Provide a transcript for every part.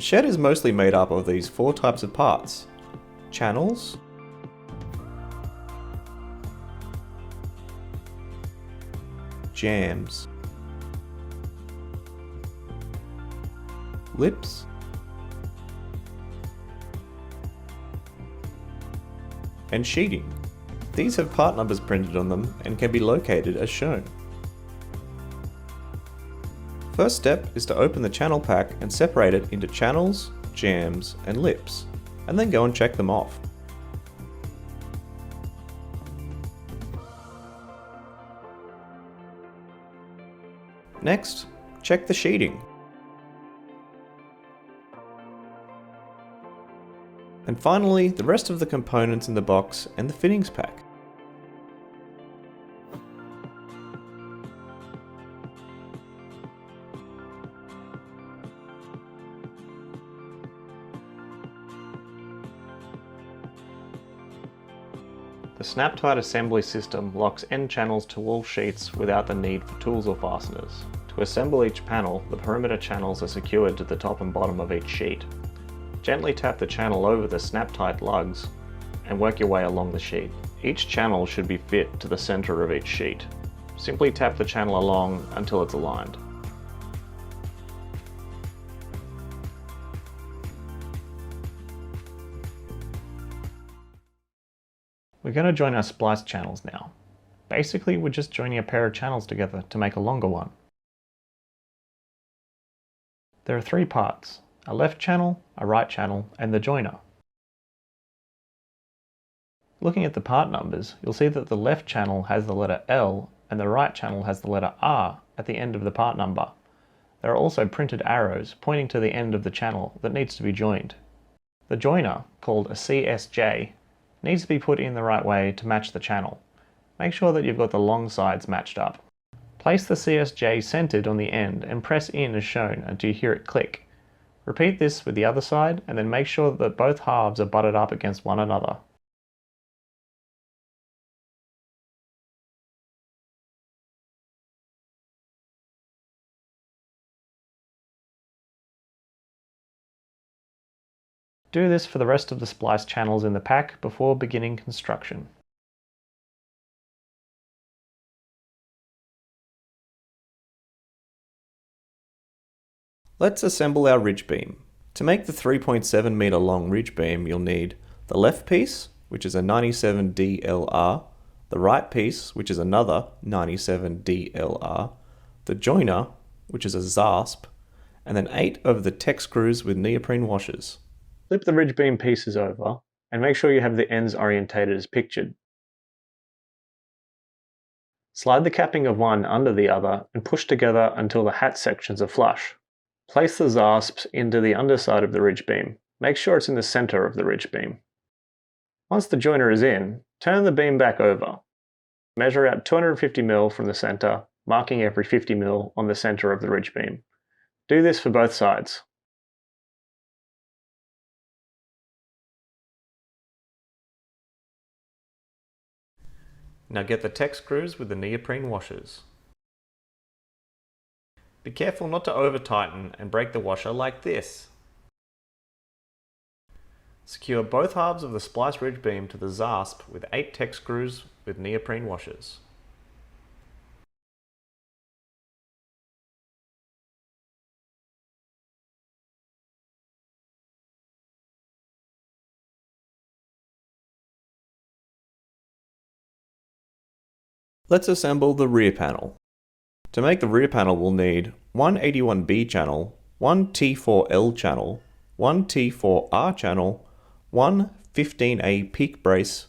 The shed is mostly made up of these 4 types of parts: channels, jambs, lips, and sheeting. These have part numbers printed on them and can be located as shown. First step is to open the channel pack and separate it into channels, jambs, and lips, and then go and check them off. Next, check the sheeting. And finally, the rest of the components in the box and the fittings pack. The snap-tight assembly system locks end channels to all sheets without the need for tools or fasteners. To assemble each panel, the perimeter channels are secured to the top and bottom of each sheet. Gently tap the channel over the snap-tight lugs and work your way along the sheet. Each channel should be fit to the center of each sheet. Simply tap the channel along until it's aligned. We're going to join our spliced channels now. Basically, we're just joining a pair of channels together to make a longer one. There are 3 parts: a left channel, a right channel, and the joiner. Looking at the part numbers, you'll see that the left channel has the letter L and the right channel has the letter R at the end of the part number. There are also printed arrows pointing to the end of the channel that needs to be joined. The joiner, called a CSJ, needs to be put in the right way to match the channel. Make sure that you've got the long sides matched up. Place the CSJ centered on the end and press in as shown until you hear it click. Repeat this with the other side and then make sure that both halves are butted up against one another. Do this for the rest of the spliced channels in the pack before beginning construction. Let's assemble our ridge beam. To make the 3.7 meter long ridge beam, you'll need the left piece, which is a 97 DLR, the right piece, which is another 97 DLR, the joiner, which is a ZASP, and then 8 of the Tech screws with neoprene washers. Flip the ridge beam pieces over and make sure you have the ends orientated as pictured. Slide the capping of one under the other and push together until the hat sections are flush. Place the ZASPs into the underside of the ridge beam. Make sure it's in the center of the ridge beam. Once the joiner is in, turn the beam back over. Measure out 250 mm from the center, marking every 50 mm on the center of the ridge beam. Do this for both sides. Now get the Tech screws with the neoprene washers. Be careful not to over tighten and break the washer like this. Secure both halves of the spliced ridge beam to the ZASP with 8 Tech screws with neoprene washers. Let's assemble the rear panel. To make the rear panel, we'll need one 81B channel, one T4L channel, one T4R channel, one 15A peak brace,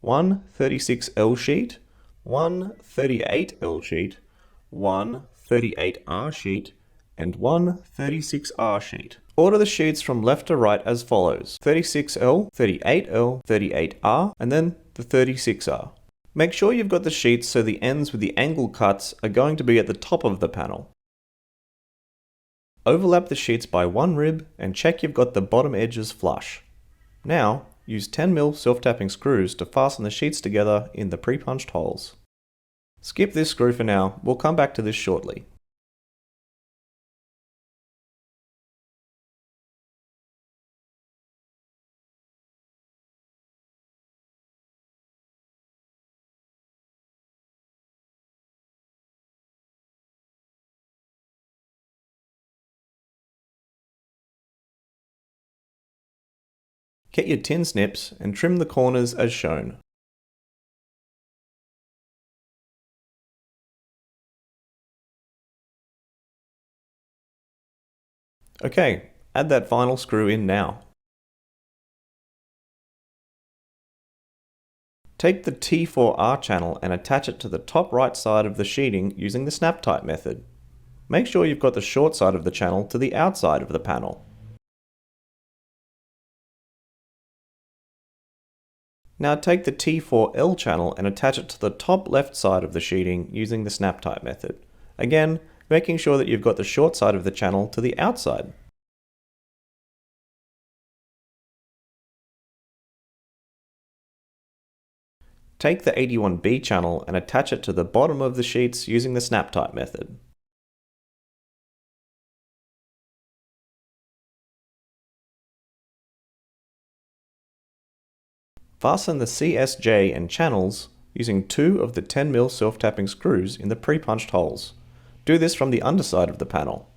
one 36L sheet, one 38L sheet, one 38R sheet, and one 36R sheet. Order the sheets from left to right as follows: 36L, 38L, 38R, and then the 36R. Make sure you've got the sheets so the ends with the angle cuts are going to be at the top of the panel. Overlap the sheets by 1 rib and check you've got the bottom edges flush. Now, use 10mm self-tapping screws to fasten the sheets together in the pre-punched holes. Skip this screw for now, we'll come back to this shortly. Get your tin snips and trim the corners as shown. Okay, add that final screw in now. Take the T4R channel and attach it to the top right side of the sheeting using the snap type method. Make sure you've got the short side of the channel to the outside of the panel. Now take the T4L channel and attach it to the top left side of the sheeting using the snap type method. Again, making sure that you've got the short side of the channel to the outside. Take the 81B channel and attach it to the bottom of the sheets using the snap type method. Fasten the CSJ and channels using 2 of the 10mm self-tapping screws in the pre-punched holes. Do this from the underside of the panel.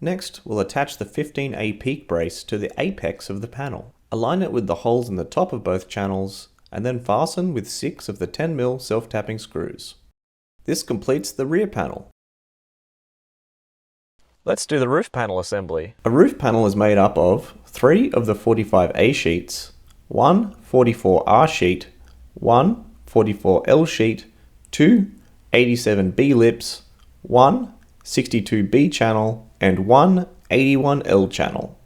Next, we'll attach the 15A peak brace to the apex of the panel. Align it with the holes in the top of both channels, and then fasten with 6 of the 10mm self-tapping screws. This completes the rear panel. Let's do the roof panel assembly. A roof panel is made up of 3 of the 45A sheets, 1 44R sheet, 1 44L sheet, 2 87B lips, 1 62B channel, and 1 81L channel.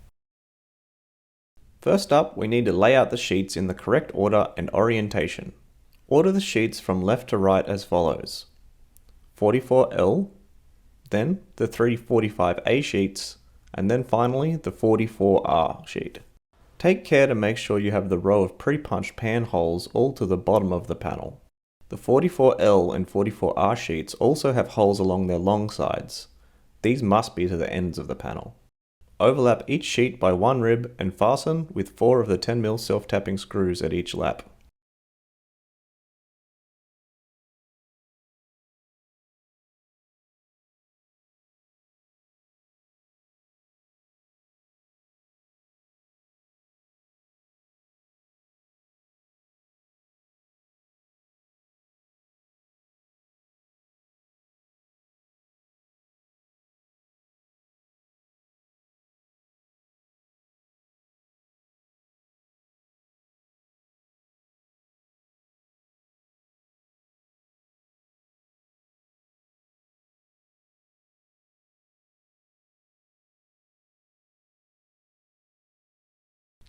First up, we need to lay out the sheets in the correct order and orientation. Order the sheets from left to right as follows: 44L, then the 3 45A sheets, and then finally the 44R sheet. Take care to make sure you have the row of pre-punched pan holes all to the bottom of the panel. The 44L and 44R sheets also have holes along their long sides. These must be to the ends of the panel. Overlap each sheet by 1 rib and fasten with 4 of the 10mm self-tapping screws at each lap.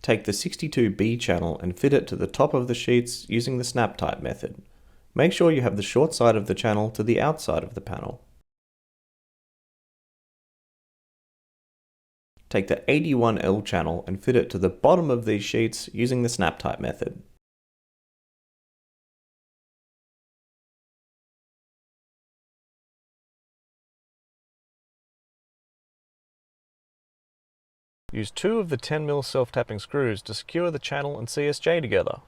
Take the 62B channel and fit it to the top of the sheets using the snap type method. Make sure you have the short side of the channel to the outside of the panel. Take the 81L channel and fit it to the bottom of these sheets using the snap type method. Use 2 of the 10mm self-tapping screws to secure the channel and CSJ together.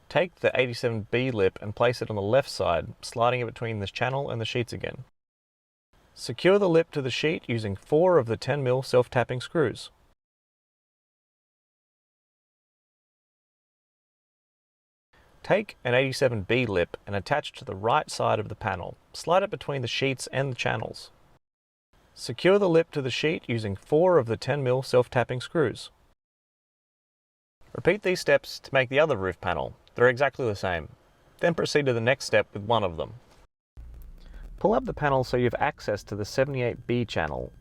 Take the 87B lip and place it on the left side, sliding it between the channel and the sheets again. Secure the lip to the sheet using 4 of the 10mm self-tapping screws. Take an 87B lip and attach it to the right side of the panel. Slide it between the sheets and the channels. Secure the lip to the sheet using 4 of the 10mm self-tapping screws. Repeat these steps to make the other roof panel. They're exactly the same. Then proceed to the next step with one of them. Pull up the panel so you have access to the 78B channel.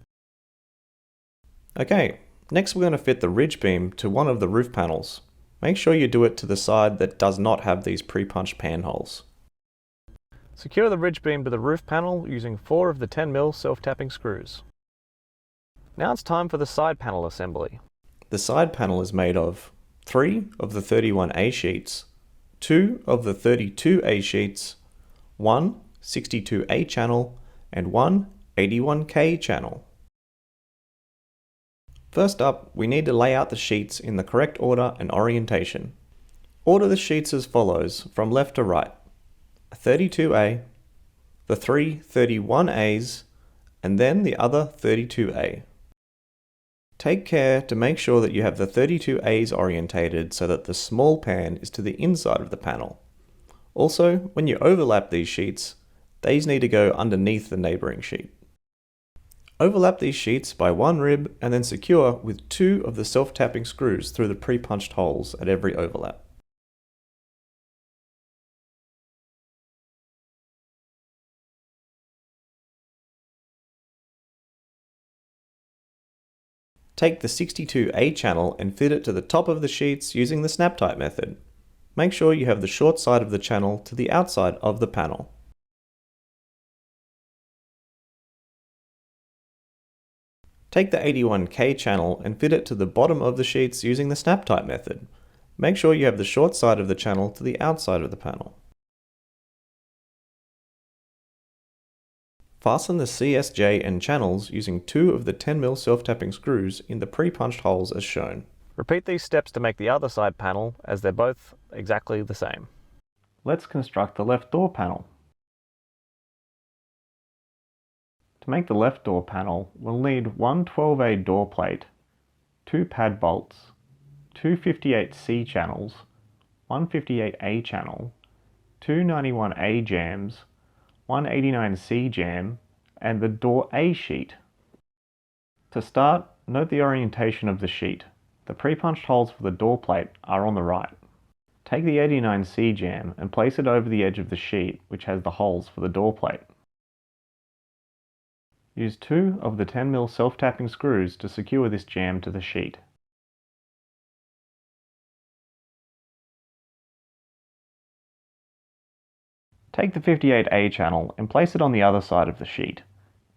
Okay, next we're going to fit the ridge beam to one of the roof panels. Make sure you do it to the side that does not have these pre-punched pan holes. Secure the ridge beam to the roof panel using 4 of the 10mm self-tapping screws. Now it's time for the side panel assembly. The side panel is made of 3 of the 31A sheets, 2 of the 32A sheets, 1 62A channel, and 1 81K channel. First up, we need to lay out the sheets in the correct order and orientation. Order the sheets as follows, from left to right: 32A, the 3 31As, and then the other 32A. Take care to make sure that you have the 32As orientated so that the small pan is to the inside of the panel. Also, when you overlap these sheets, these need to go underneath the neighbouring sheet. Overlap these sheets by one rib and then secure with 2 of the self-tapping screws through the pre-punched holes at every overlap. Take the 62A channel and fit it to the top of the sheets using the snap tight method. Make sure you have the short side of the channel to the outside of the panel. Take the 81K channel and fit it to the bottom of the sheets using the snap tight method. Make sure you have the short side of the channel to the outside of the panel. Fasten the CSJ and channels using 2 of the 10mm self-tapping screws in the pre-punched holes as shown. Repeat these steps to make the other side panel, as they're both exactly the same. Let's construct the left door panel. To make the left door panel, we'll need one 12A door plate, 2 pad bolts, 2 58C channels, one 58A channel, 2 91A jams, one 89C jam, and the door A sheet. To start, note the orientation of the sheet. The pre-punched holes for the door plate are on the right. Take the 89C jam and place it over the edge of the sheet which has the holes for the door plate. Use 2 of the 10mm self-tapping screws to secure this jam to the sheet. Take the 58A channel and place it on the other side of the sheet.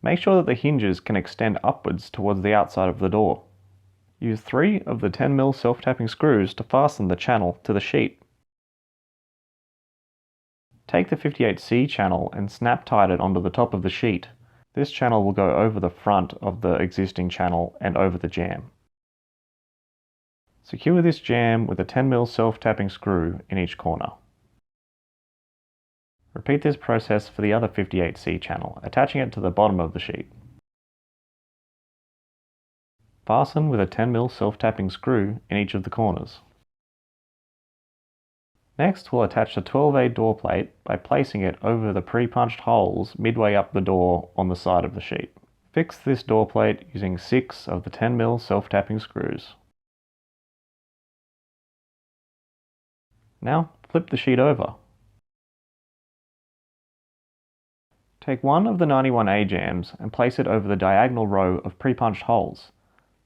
Make sure that the hinges can extend upwards towards the outside of the door. Use 3 of the 10mm self-tapping screws to fasten the channel to the sheet. Take the 58C channel and snap tight it onto the top of the sheet. This channel will go over the front of the existing channel and over the jam. Secure this jam with a 10mm self-tapping screw in each corner. Repeat this process for the other 58C channel, attaching it to the bottom of the sheet. Fasten with a 10mm self-tapping screw in each of the corners. Next, we'll attach the 12A door plate by placing it over the pre-punched holes midway up the door on the side of the sheet. Fix this door plate using 6 of the 10mm self-tapping screws. Now, flip the sheet over. Take one of the 91A jams and place it over the diagonal row of pre-punched holes,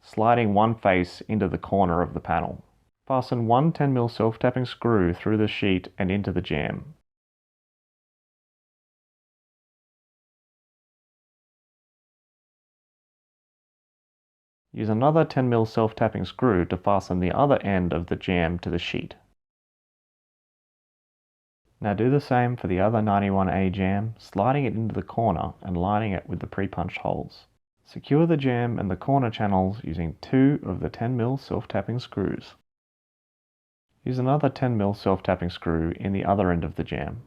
sliding one face into the corner of the panel. Fasten one 10mm self-tapping screw through the sheet and into the jam. Use another 10mm self-tapping screw to fasten the other end of the jam to the sheet. Now do the same for the other 91A jam, sliding it into the corner and lining it with the pre-punched holes. Secure the jam and the corner channels using 2 of the 10mm self-tapping screws. Use another 10mm self-tapping screw in the other end of the jam.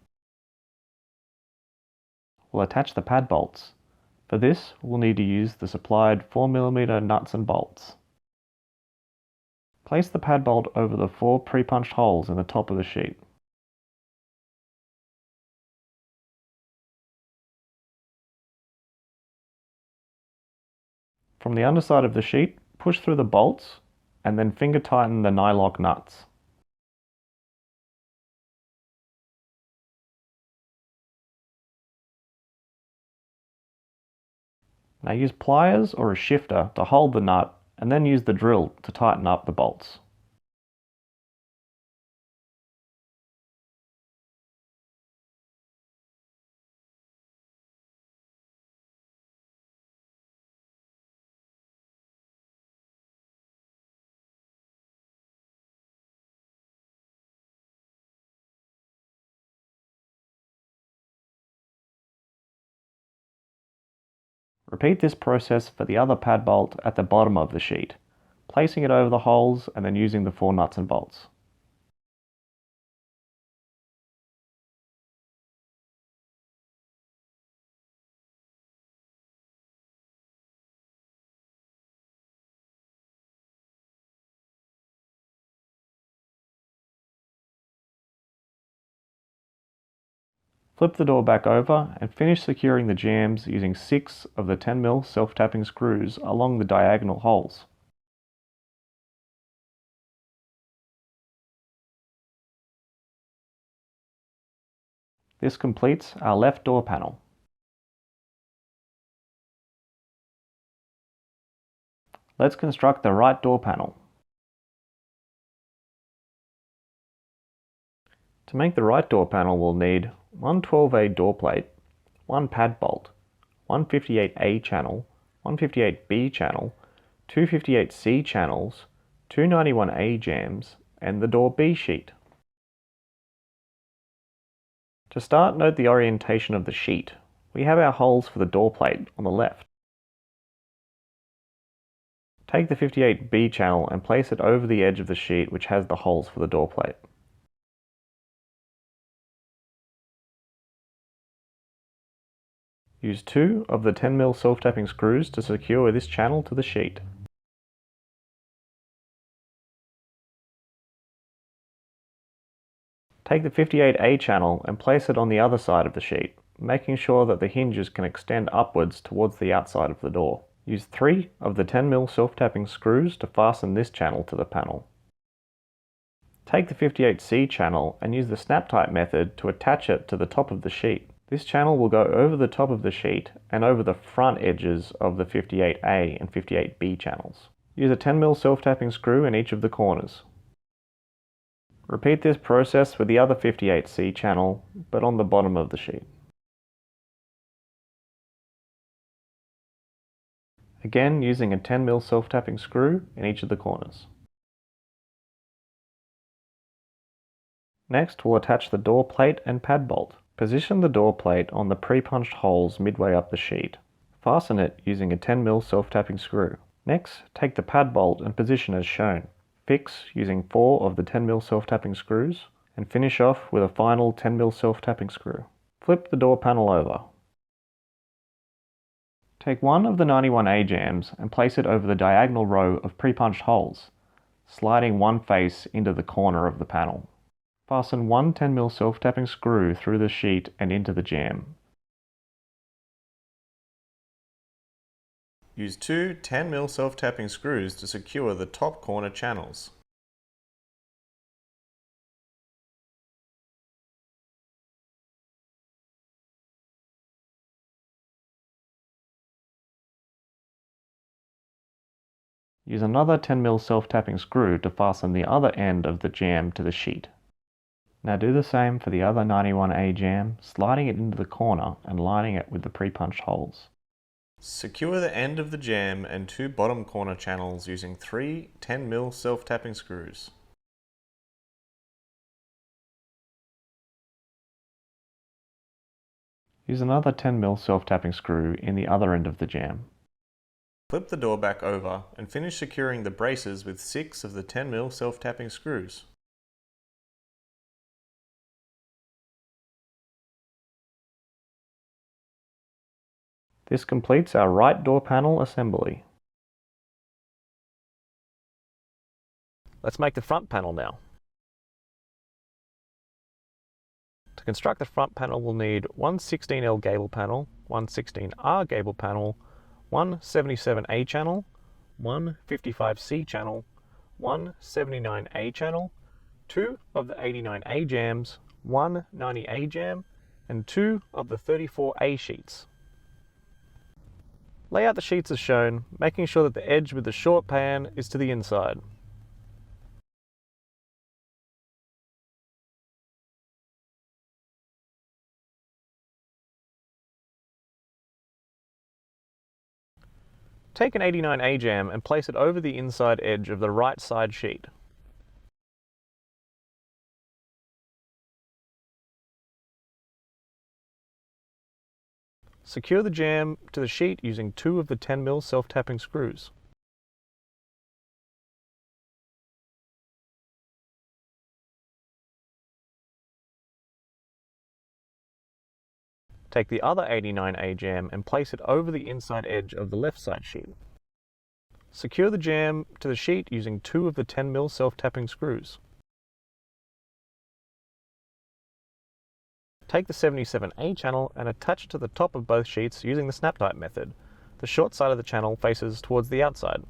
We'll attach the pad bolts. For this, we'll need to use the supplied 4mm nuts and bolts. Place the pad bolt over the 4 pre-punched holes in the top of the sheet. From the underside of the sheet, push through the bolts and then finger tighten the nylock nuts. Now use pliers or a shifter to hold the nut and then use the drill to tighten up the bolts. Repeat this process for the other pad bolt at the bottom of the sheet, placing it over the holes and then using the 4 nuts and bolts. Flip the door back over and finish securing the jambs using 6 of the 10mm self-tapping screws along the diagonal holes. This completes our left door panel. Let's construct the right door panel. To make the right door panel, we'll need one 12A door plate, one pad bolt, one 58A channel, one 58B channel, two 58C channels, two 91A jambs, and the door B sheet. To start, note the orientation of the sheet. We have our holes for the door plate on the left. Take the 58B channel and place it over the edge of the sheet which has the holes for the door plate. Use 2 of the 10mm self-tapping screws to secure this channel to the sheet. Take the 58A channel and place it on the other side of the sheet, making sure that the hinges can extend upwards towards the outside of the door. Use 3 of the 10mm self-tapping screws to fasten this channel to the panel. Take the 58C channel and use the snap type method to attach it to the top of the sheet. This channel will go over the top of the sheet and over the front edges of the 58A and 58B channels. Use a 10mm self-tapping screw in each of the corners. Repeat this process with the other 58C channel, but on the bottom of the sheet. Again, using a 10mm self-tapping screw in each of the corners. Next, we'll attach the door plate and pad bolt. Position the door plate on the pre-punched holes midway up the sheet. Fasten it using a 10mm self-tapping screw. Next, take the pad bolt and position as shown. Fix using 4 of the 10mm self-tapping screws and finish off with a final 10mm self-tapping screw. Flip the door panel over. Take one of the 91A jambs and place it over the diagonal row of pre-punched holes, sliding one face into the corner of the panel. Fasten one 10mm self-tapping screw through the sheet and into the jamb. Use 2 10mm self-tapping screws to secure the top corner channels. Use another 10mm self-tapping screw to fasten the other end of the jamb to the sheet. Now do the same for the other 91A jamb, sliding it into the corner and lining it with the pre-punched holes. Secure the end of the jamb and 2 bottom corner channels using 3 10mm self-tapping screws. Use another 10mm self-tapping screw in the other end of the jamb. Flip the door back over and finish securing the braces with 6 of the 10mm self-tapping screws. This completes our right door panel assembly. Let's make the front panel now. To construct the front panel, we'll need one 16L gable panel, one 16R gable panel, one 77A channel, one 55C channel, one 79A channel, 2 of the 89A jambs, one 90A jamb, and 2 of the 34A sheets. Lay out the sheets as shown, making sure that the edge with the short pan is to the inside. Take an 89A jamb and place it over the inside edge of the right side sheet. Secure the jamb to the sheet using 2 of the 10mm self-tapping screws. Take the other 89A jamb and place it over the inside edge of the left side sheet. Secure the jamb to the sheet using 2 of the 10mm self-tapping screws. Take the 77A channel and attach it to the top of both sheets using the snap type method. The short side of the channel faces towards the outside.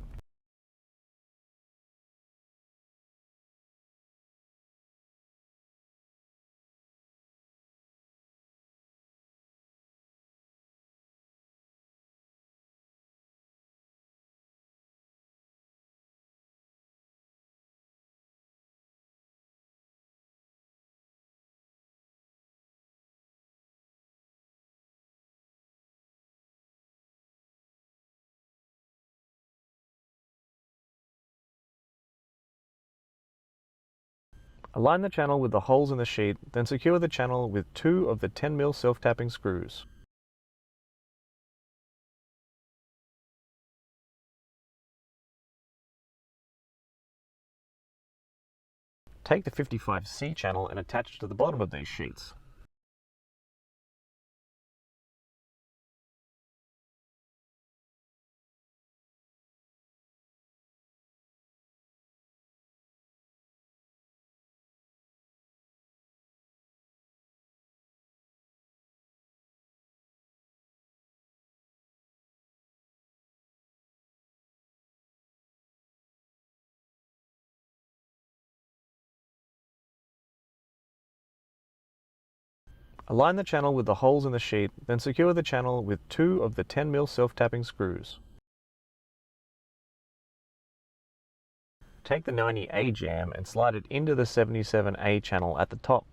Align the channel with the holes in the sheet, then secure the channel with 2 of the 10mm self-tapping screws. Take the 55C channel and attach it to the bottom of these sheets. Align the channel with the holes in the sheet, then secure the channel with 2 of the 10mm self-tapping screws. Take the 90A jamb and slide it into the 77A channel at the top.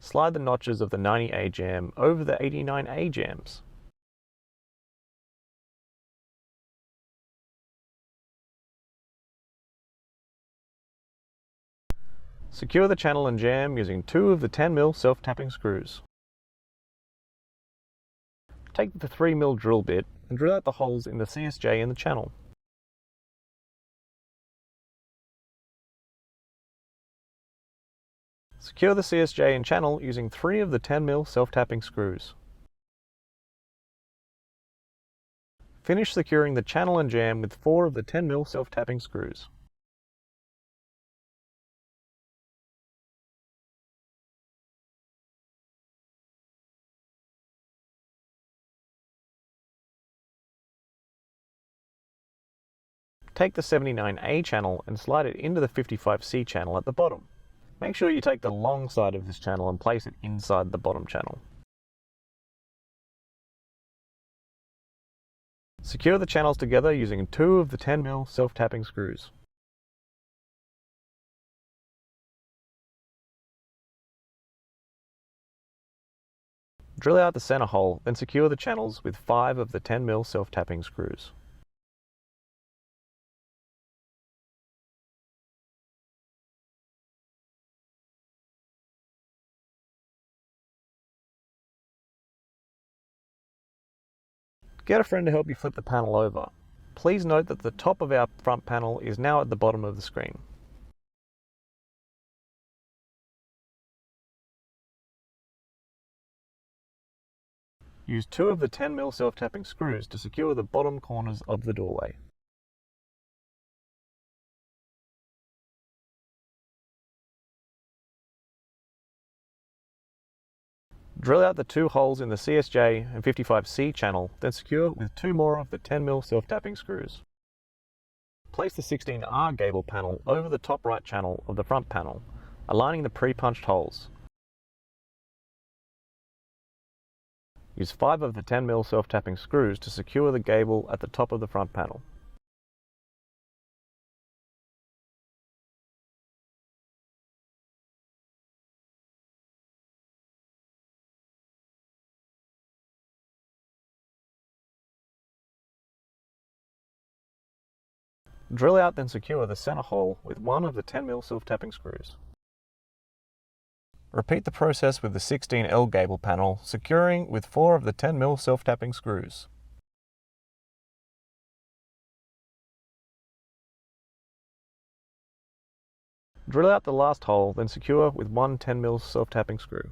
Slide the notches of the 90A jamb over the 89A jambs. Secure the channel and jamb using 2 of the 10mm self-tapping screws. Take the 3mm drill bit and drill out the holes in the CSJ in the channel. Secure the CSJ in channel using 3 of the 10mm self-tapping screws. Finish securing the channel and jamb with 4 of the 10mm self-tapping screws. Take the 79A channel and slide it into the 55C channel at the bottom. Make sure you take the long side of this channel and place it inside the bottom channel. Secure the channels together using 2 of the 10mm self-tapping screws. Drill out the center hole, then secure the channels with 5 of the 10mm self-tapping screws. Get a friend to help you flip the panel over. Please note that the top of our front panel is now at the bottom of the screen. Use 2 of the 10mm self-tapping screws to secure the bottom corners of the doorway. Drill out the 2 holes in the CSJ and 55C channel, then secure with 2 more of the 10mm self-tapping screws. Place the 16R gable panel over the top right channel of the front panel, aligning the pre-punched holes. Use 5 of the 10mm self-tapping screws to secure the gable at the top of the front panel. Drill out then secure the center hole with 1 of the 10mm self-tapping screws. Repeat the process with the 16L gable panel, securing with 4 of the 10mm self-tapping screws. Drill out the last hole, then secure with 1 10mm self-tapping screw.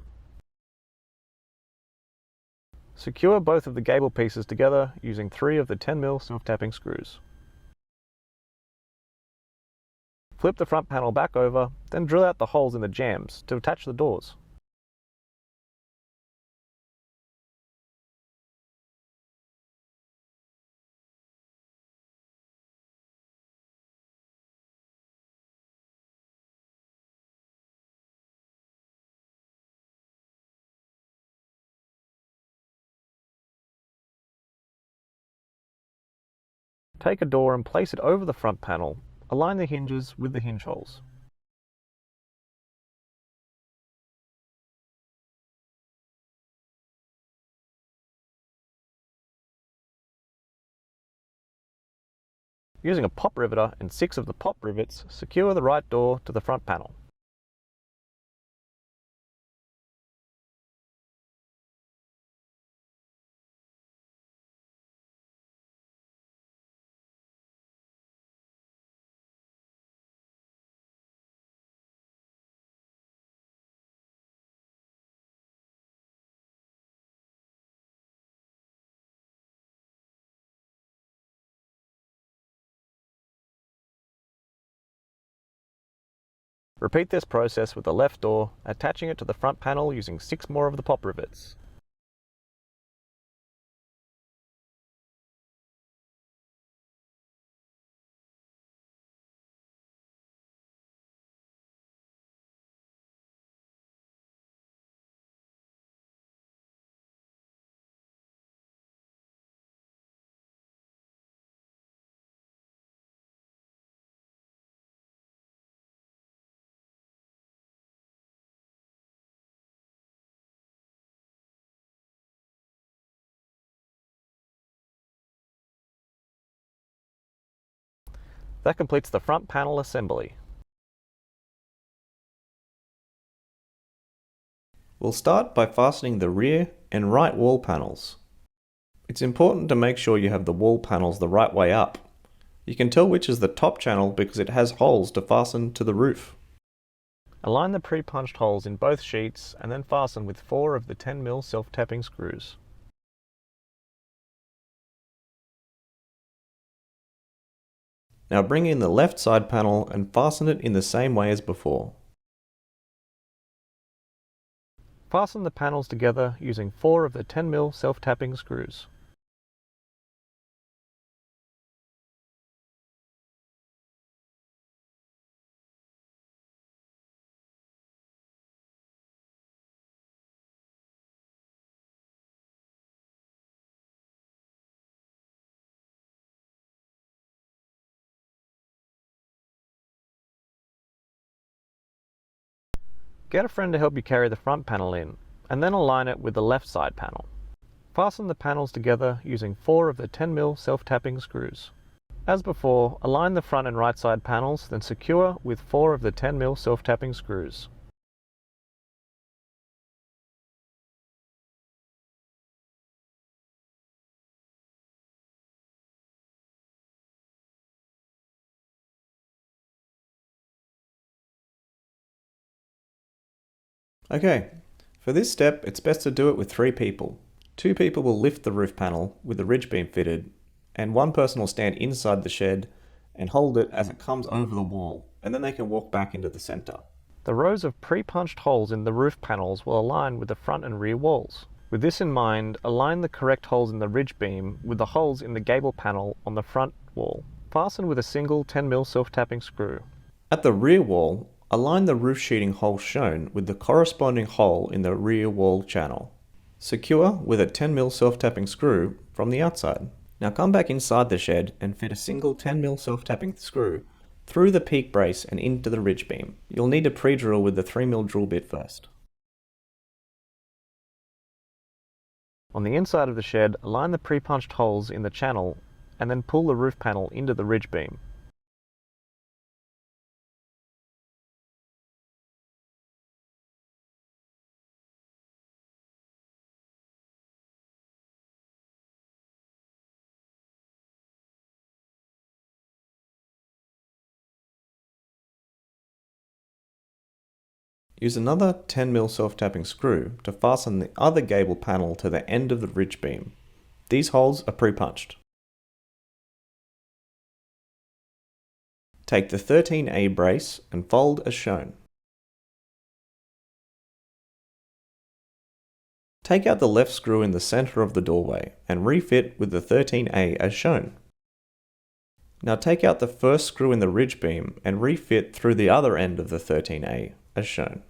Secure both of the gable pieces together using 3 of the 10mm self-tapping screws. Flip the front panel back over, then drill out the holes in the jambs to attach the doors. Take a door and place it over the front panel. Align the hinges with the hinge holes. Using a pop riveter and 6 of the pop rivets, secure the right door to the front panel. Repeat this process with the left door, attaching it to the front panel using 6 more of the pop rivets. That completes the front panel assembly. We'll start by fastening the rear and right wall panels. It's important to make sure you have the wall panels the right way up. You can tell which is the top channel because it has holes to fasten to the roof. Align the pre-punched holes in both sheets and then fasten with 4 of the 10mm self-tapping screws. Now bring in the left side panel and fasten it in the same way as before. Fasten the panels together using 4 of the 10mm self-tapping screws. Get a friend to help you carry the front panel in, and then align it with the left side panel. Fasten the panels together using 4 of the 10mm self-tapping screws. As before, align the front and right side panels, then secure with 4 of the 10mm self-tapping screws. Okay, for this step it's best to do it with 3 people. 2 people will lift the roof panel with the ridge beam fitted, and 1 person will stand inside the shed and hold it as it comes over the wall, and then they can walk back into the center. The rows of pre-punched holes in the roof panels will align with the front and rear walls. With this in mind, align the correct holes in the ridge beam with the holes in the gable panel on the front wall. Fasten with a single 10mm self-tapping screw. At the rear wall, align the roof sheeting hole shown with the corresponding hole in the rear wall channel. Secure with a 10mm self-tapping screw from the outside. Now come back inside the shed and fit a single 10mm self-tapping screw through the peak brace and into the ridge beam. You'll need to pre-drill with the 3mm drill bit first. On the inside of the shed, align the pre-punched holes in the channel and then pull the roof panel into the ridge beam. Use another 10mm self-tapping screw to fasten the other gable panel to the end of the ridge beam. These holes are pre-punched. Take the 13A brace and fold as shown. Take out the left screw in the center of the doorway and refit with the 13A as shown. Now take out the first screw in the ridge beam and refit through the other end of the 13A as shown.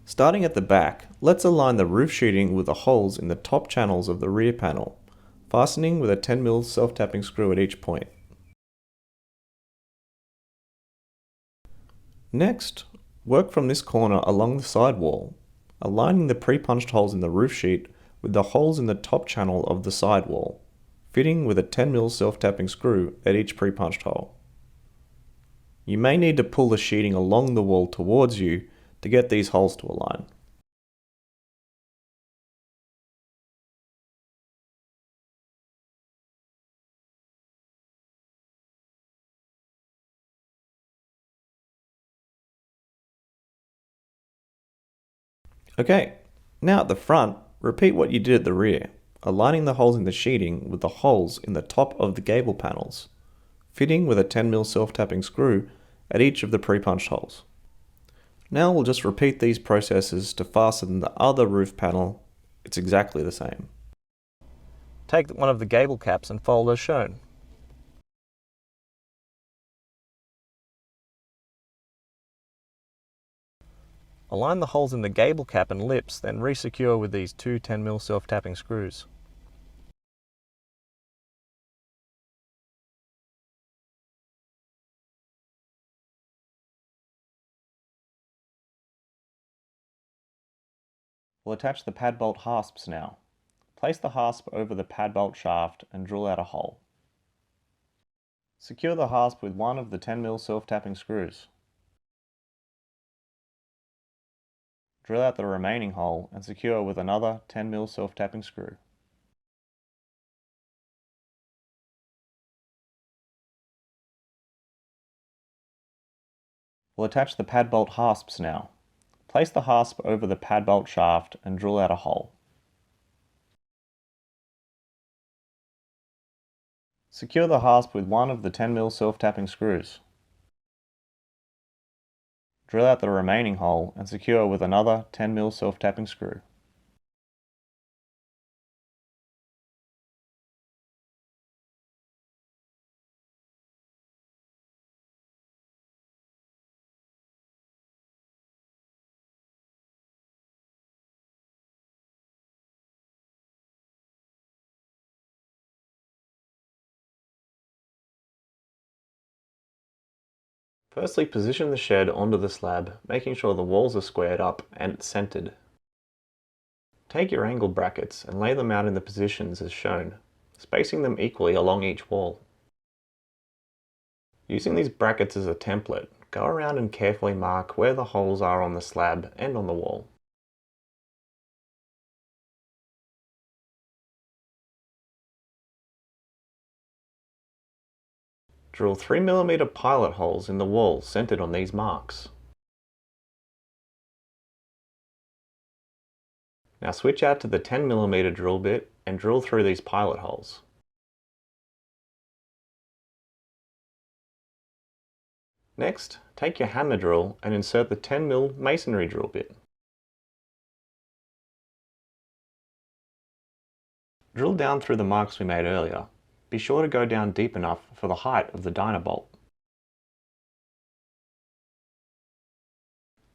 Starting at the back, let's align the roof sheeting with the holes in the top channels of the rear panel. fastening with a 10mm self-tapping screw at each point. Next, work from this corner along the side wall, aligning the pre-punched holes in the roof sheet with the holes in the top channel of the side wall, fitting with a 10mm self-tapping screw at each pre-punched hole. You may need to pull the sheeting along the wall towards you to get these holes to align. Okay, now at the front, repeat what you did at the rear, aligning the holes in the sheeting with the holes in the top of the gable panels, fitting with a 10mm self-tapping screw at each of the pre-punched holes. Now we'll just repeat these processes to fasten the other roof panel. It's exactly the same. Take one of the gable caps and fold as shown. Align the holes in the gable cap and lips, then re-secure with these two 10mm self-tapping screws. We'll attach the pad bolt hasps now. Place the hasp over the pad bolt shaft and drill out a hole. Secure the hasp with one of the 10mm self-tapping screws. Drill out the remaining hole and secure with another 10mm self-tapping screw. We'll attach the pad bolt hasps now. Place the hasp over the pad bolt shaft and drill out a hole. Secure the hasp with one of the 10mm self-tapping screws. Drill out the remaining hole and secure with another 10mm self-tapping screw. Firstly, position the shed onto the slab, making sure the walls are squared up and it's centered. Take your angle brackets and lay them out in the positions as shown, spacing them equally along each wall. Using these brackets as a template, go around and carefully mark where the holes are on the slab and on the wall. Drill 3mm pilot holes in the wall centered on these marks. Now switch out to the 10mm drill bit and drill through these pilot holes. Next, take your hammer drill and insert the 10mm masonry drill bit. Drill down through the marks we made earlier. Be sure to go down deep enough for the height of the dynabolt.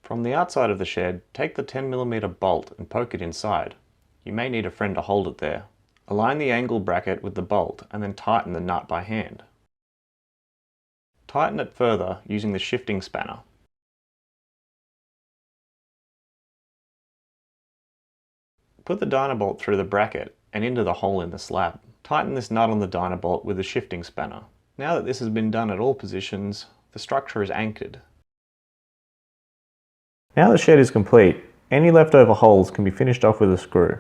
From the outside of the shed, take the 10mm bolt and poke it inside. You may need a friend to hold it there. Align the angle bracket with the bolt and then tighten the nut by hand. Tighten it further using the shifting spanner. Put the dynabolt through the bracket and into the hole in the slab. Tighten this nut on the dynabolt with the shifting spanner. Now that this has been done at all positions, the structure is anchored. Now the shed is complete, any leftover holes can be finished off with a screw.